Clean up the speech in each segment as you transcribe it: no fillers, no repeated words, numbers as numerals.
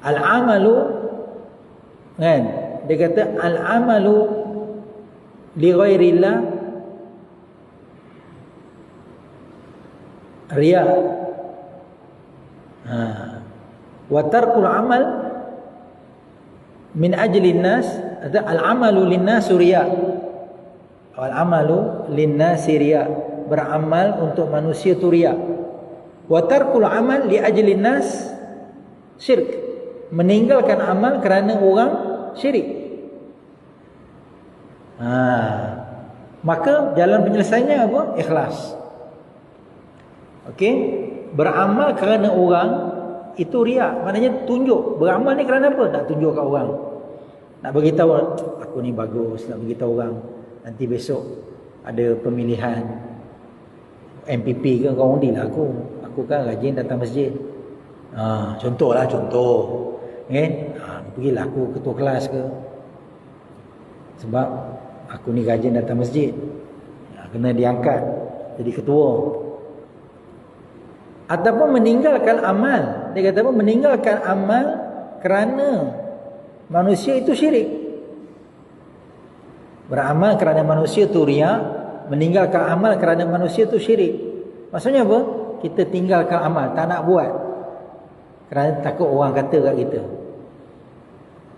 Al-amalu, kan, dia kata al-amalu li ghairillah riya. Wa tarkul amal min ajli nas, al-amalu lin-nas riya. Al-amalu lin-nas riya, beramal untuk manusia tu riya. Wa tarkul amal li ajli nas syirk, meninggalkan amal kerana orang syirik. Maka jalan penyelesaiannya apa? Ikhlas. Okey, beramal kerana orang itu riya, maknanya tunjuk. Beramal ni kerana apa? Nak tunjuk kat orang, nak beritahu aku ni bagus, nak beritahu orang. Nanti besok ada pemilihan MPP ke, kau undi lah aku kan rajin datang masjid. Contoh. Pergilah aku ketua kelas ke, sebab aku ni rajin datang masjid, kena diangkat jadi ketua. Ataupun meninggalkan amal. Dia kata apa? Meninggalkan amal kerana manusia itu syirik. Beramal kerana manusia itu riya, meninggalkan amal kerana manusia itu syirik. Maksudnya apa? Kita tinggalkan amal, tak nak buat kerana takut orang kata kat kita.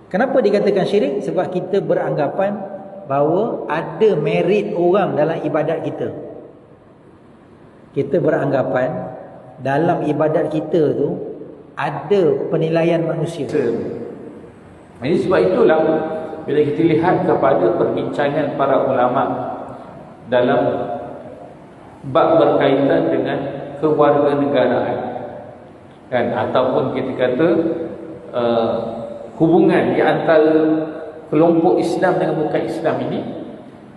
Kenapa dikatakan syirik? Sebab kita beranggapan bahawa ada merit orang dalam ibadat kita. Kita beranggapan dalam ibadat kita tu ada penilaian manusia. Jadi sebab itulah bila kita lihat kepada perbincangan para ulama dalam bab berkaitan dengan kewarganegaraan, kan, ataupun kita kata hubungan di antara kelompok Islam dengan bukan Islam ini,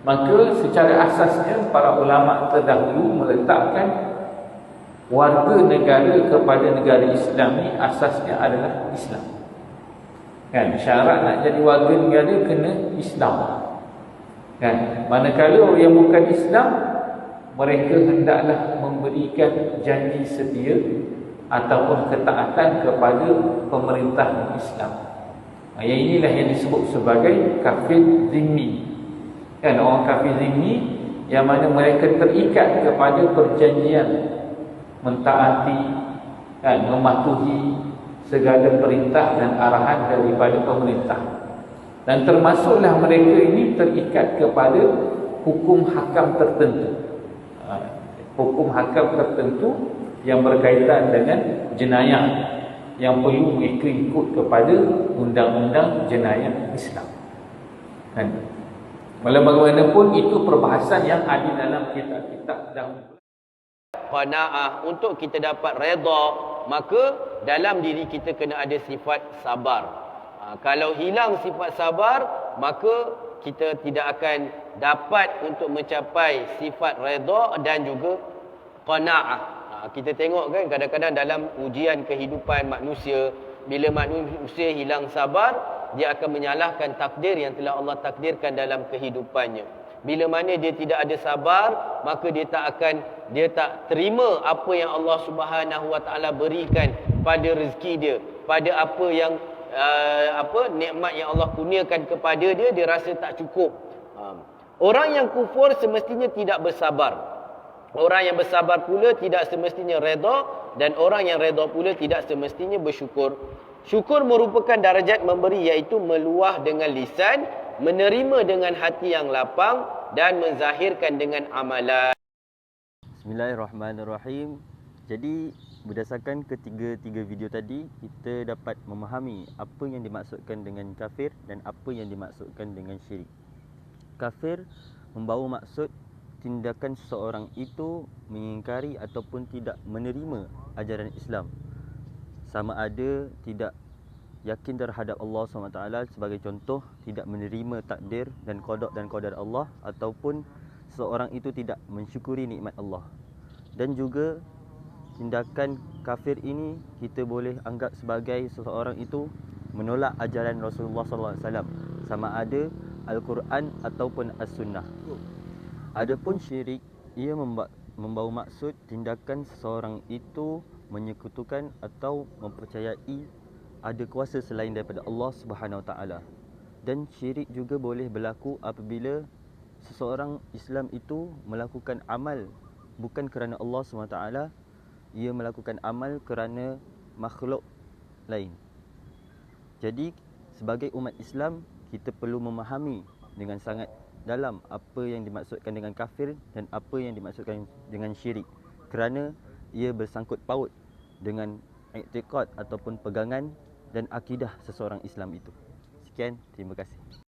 maka secara asasnya para ulama terdahulu meletakkan warga negara kepada negara Islam ni asasnya adalah Islam. Kan, syarat nak jadi warga negara kena Islam. Kan, manakala yang bukan Islam, mereka hendaklah memberikan janji setia ataupun ketaatan kepada pemerintah Islam. Yang inilah yang disebut sebagai kafir zimmi. Kan, orang kafir zimmi yang mana mereka terikat kepada perjanjian, mentaati, kan, mematuhi segala perintah dan arahan daripada pemerintah. Dan termasuklah mereka ini terikat kepada hukum hakam tertentu. Hukum hakam tertentu yang berkaitan dengan jenayah yang perlu mengikut kepada undang-undang jenayah Islam. Kan? Walau bagaimanapun itu perbahasan yang ada dalam kitab-kitab dahulu. Qanaah, untuk kita dapat redha, maka dalam diri kita kena ada sifat sabar. Kalau hilang sifat sabar, maka kita tidak akan dapat untuk mencapai sifat redha dan juga qanaah. Kita tengok kan, kadang-kadang dalam ujian kehidupan manusia, bila manusia hilang sabar, dia akan menyalahkan takdir yang telah Allah takdirkan dalam kehidupannya. Bila mana dia tidak ada sabar, maka dia tak terima apa yang Allah Subhanahu Wa Taala berikan pada rezeki dia, pada apa yang nikmat yang Allah kurniakan kepada dia, dia rasa tak cukup. Orang yang kufur semestinya tidak bersabar. Orang yang bersabar pula tidak semestinya redha, dan orang yang redha pula tidak semestinya bersyukur. Syukur merupakan darjat memberi, iaitu meluah dengan lisan, menerima dengan hati yang lapang, dan menzahirkan dengan amalan. Bismillahirrahmanirrahim. Jadi berdasarkan ketiga video tadi, kita dapat memahami apa yang dimaksudkan dengan kafir dan apa yang dimaksudkan dengan syirik. Kafir membawa maksud tindakan seseorang itu mengingkari ataupun tidak menerima ajaran Islam. Sama ada tidak yakin terhadap Allah SWT, sebagai contoh tidak menerima takdir dan qadar Allah, ataupun seorang itu tidak mensyukuri nikmat Allah. Dan juga tindakan kafir ini kita boleh anggap sebagai seseorang itu menolak ajaran Rasulullah SAW, sama ada Al-Quran ataupun As-Sunnah. Adapun syirik, ia membawa maksud tindakan seseorang itu menyekutukan atau mempercayai ada kuasa selain daripada Allah Subhanahu Wa Taala. Dan syirik juga boleh berlaku apabila seseorang Islam itu melakukan amal bukan kerana Allah SWT, ia melakukan amal kerana makhluk lain. Jadi sebagai umat Islam, kita perlu memahami dengan sangat dalam apa yang dimaksudkan dengan kafir dan apa yang dimaksudkan dengan syirik, kerana ia bersangkut paut dengan iktikad ataupun pegangan dan akidah seseorang Islam itu. Sekian, terima kasih.